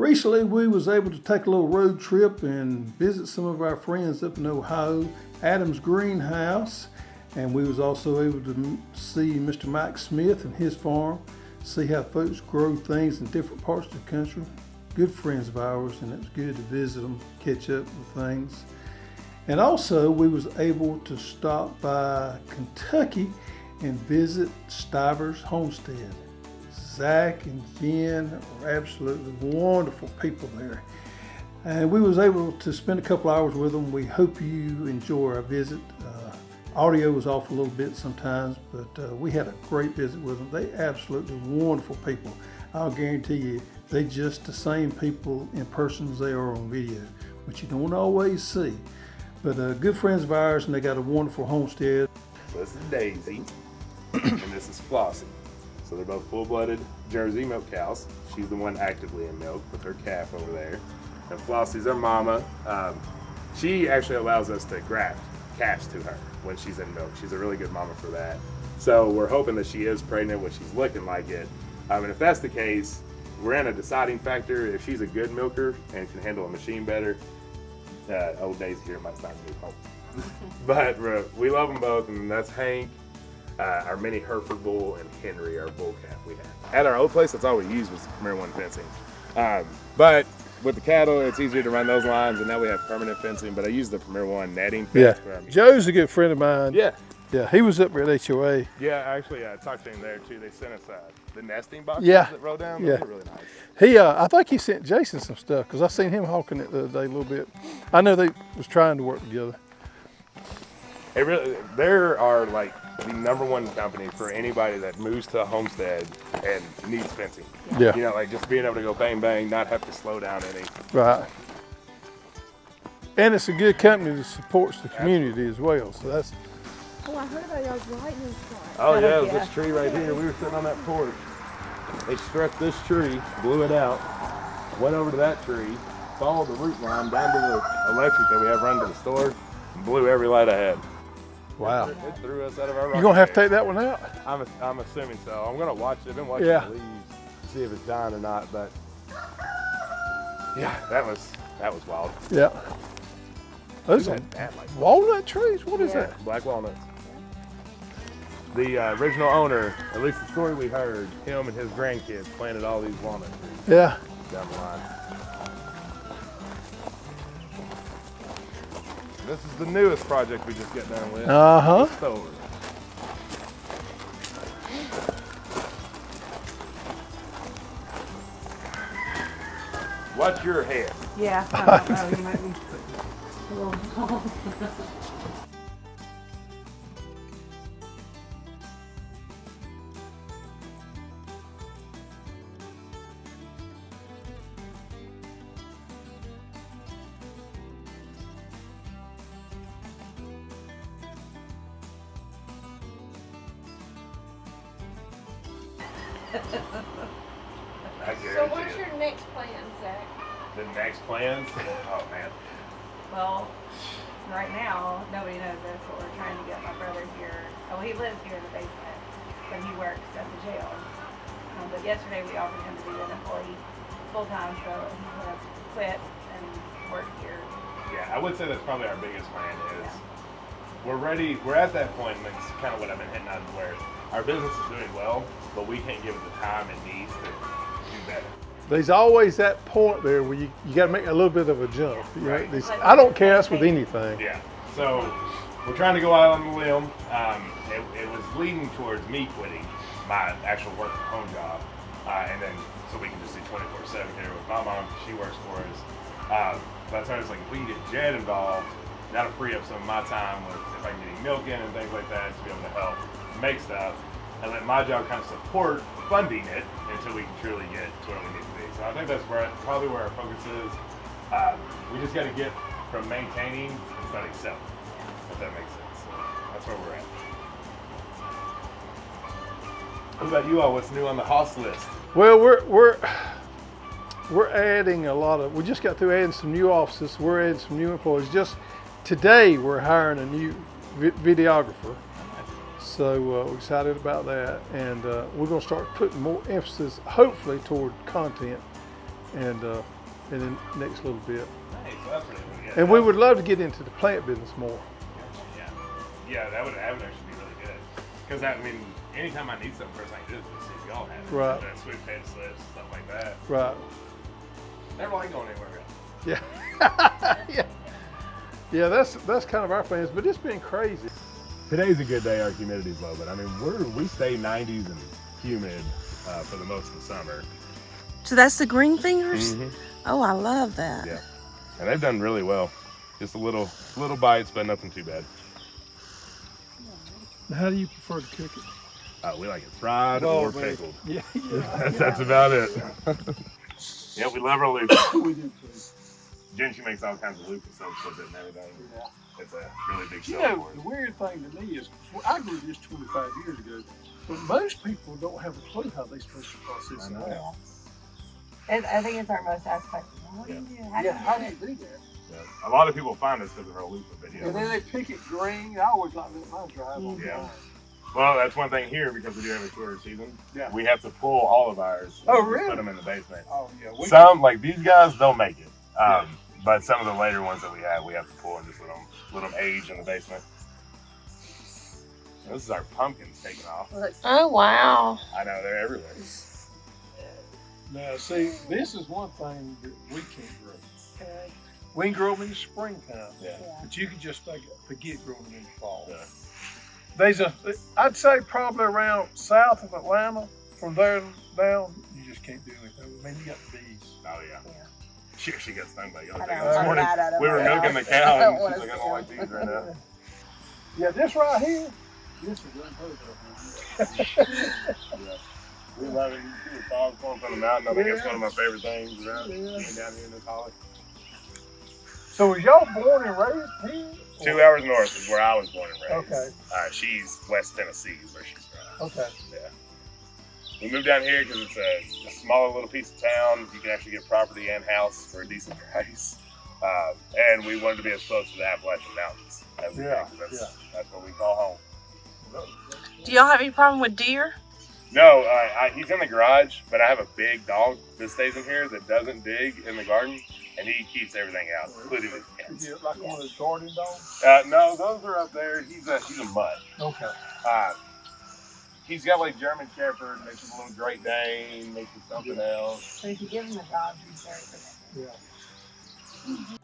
Recently, we was able to take a little road trip and visit some of our friends up in Ohio, Adam's greenhouse, and we was also able to see Mr. Mike Smith and his farm, see how folks grow things in different parts of the country. Good friends of ours, and it was good to visit them, catch up with things. And also, we was able to stop by Kentucky and visit Stivers Homestead. Zach and Jen are absolutely wonderful people there. And we was able to spend a couple hours with them. We hope you enjoy our visit. Audio was off a little bit sometimes, but we had a great visit with them. They absolutely wonderful people. I'll guarantee you, they just the same people in person as they are on video, which you don't always see. But good friends of ours, and they got a wonderful homestead. So this is Daisy, and this is Flossie. So they're both full-blooded Jersey milk cows. She's the one actively in milk with her calf over there. And Flossie's our mama. She actually allows us to graft calves to her when she's in milk. She's a really good mama for that. So we're hoping that she is pregnant when she's looking like it. And if that's the case, we're in a deciding factor. If she's a good milker and can handle a machine better, old Daisy here might not move home. But we love them both, and that's Hank, our mini Hereford bull, and Henry, our bull calf we had. At our old place, that's all we used was Premier One fencing. But with the cattle, it's easier to run those lines, and now we have permanent fencing, but I use the Premier One netting fence for our meat. Joe's a good friend of mine. Yeah. Yeah, he was up at HOA. Yeah, actually, I talked to him there too. They sent us the nesting boxes that roll down. Yeah. Those are really nice. He, I think he sent Jason some stuff because I seen him hawking it the other day a little bit. I know they was trying to work together. It really, there are like the #1 company for anybody that moves to a homestead and needs fencing. Yeah. You know, like just being able to go bang bang, not have to slow down any. Right. And it's a good company that supports the community as well. So that's. Oh, I heard about y'all's lightning strike. Oh yeah, it was this tree right here. We were sitting on that porch. They struck this tree, blew it out, went over to that tree, followed the root line down to the electric that we have run to the store, and blew every light I had. Wow. It threw us out of our You're going to have to take that one out? I'm assuming so. I'm going to watch it. I've been watching the leaves, see if it's dying or not, but yeah, that was wild. Yeah. Those are walnut trees? What is that? Black walnuts. The original owner, at least the story we heard, him and his grandkids planted all these walnut trees Yeah. down the line. This is the newest project we just got done with. Uh-huh. The stove. Watch your head. Yeah, I don't know. You might be a little tall. So what's your next plan, Zach? The next plans? Oh man. Well, right now, nobody knows this, but we're trying to get my brother here. Oh, he lives here in the basement, but he works at the jail. But yesterday we offered him to be an employee full-time, so he's going to quit and work here. Yeah, I would say that's probably our biggest plan is we're ready. We're at that point, and that's kind of what I've been hitting on, where our business is doing well, but we can't give it the time it needs to do better. There's always that point there where you got to make a little bit of a jump. You know, Right. I don't care that's with anything. Yeah. So we're trying to go out on the limb. It was leading towards me quitting my actual work from home job, and then so we can just do 24/7 here with my mom. She works for us. But I was like, if we can get Jed involved, that'll free up some of my time with if I can get milk in and things like that to be able to help make stuff, and let my job kind of support funding it until we can truly get to where we need to be. So I think that's probably where our focus is. We just got to get from maintaining and starting selling, if that makes sense. So that's where we're at. What about you all? What's new on the hoss list? Well, we're adding a lot of. We just got through adding some new offices. We're adding some new employees. Just today, we're hiring a new videographer. So we're excited about that, and we're going to start putting more emphasis, hopefully, toward content and then next little bit. Nice. Well, that's pretty good. And we would love to get into the plant business more. Yeah, that would actually be really good. Because I mean, anytime I need something first like this, let's see if y'all have it. Right. That sweet potato slips, stuff like that. Right. Never like going anywhere else. Yeah. Yeah. Yeah, that's kind of our plans, but it's been crazy. Today's a good day. Our humidity's low, but I mean, we stay 90s and humid for the most of the summer. So that's the green fingers? Mm-hmm. Oh, I love that. Yeah, and they've done really well. Just a little bites, but nothing too bad. How do you prefer to cook it? We like it fried or pickled. Yeah, That's about it. Yeah, we love our loofah. we do too. Jen, she makes all kinds of loofah soaps with it and everything. Yeah. It's a really big You seller know, for the us. weird thing to me is, I grew this 25 years ago, but most people don't have a clue how they're supposed to process it out. I think it's our most asked question. What do you do? How do you How do do you it? do that? Yeah. A lot of people find us because of our loofah video. And then they pick it green. I always like to let mine drive on Yeah. mine. Well, that's one thing here because we do have a shorter season. Yeah. We have to pull all of ours. Oh, and really? Put them in the basement. Oh, yeah. Some, like these guys, don't make it. But some of the later ones that we have to pull and just let them age in the basement. This is our pumpkins taking off. Oh, wow. I know, they're everywhere. Now, see, this is one thing that we can't grow. We can grow them in the springtime, Yeah. but you can just forget growing them in the fall. Yeah. I'd say probably around south of Atlanta, from there down, you just can't do anything. I mean, you got bees. Oh, yeah. She got stung by y'all I know, this I'm morning. mad at 'em We were right now. milking the I cow don't and wanna she's like, I see don't like these right now. Yeah, this right here, this is unheard of. Yeah. We love it. You see the frogs going from the mountain. I think that's one of my favorite things around being down here in this holly. So was y'all born and raised here? 2 hours north is where I was born and raised. Okay. She's West Tennessee is where she's from. Okay. Yeah. We moved down here because it's a smaller little piece of town. You can actually get property and house for a decent price. And we wanted to be as close to the Appalachian Mountains as we Yeah, can. That's what we call home. Do y'all have any problem with deer? No, he's in the garage, but I have a big dog that stays in here that doesn't dig in the garden, and he keeps everything out, including his cats. Is it like one of those garden dogs? No, those are up there. He's a mutt. Okay. He's got like German Shepherd, makes him a little Great Dane, makes him something else. So if you give him a dog, he's very protective. Yeah.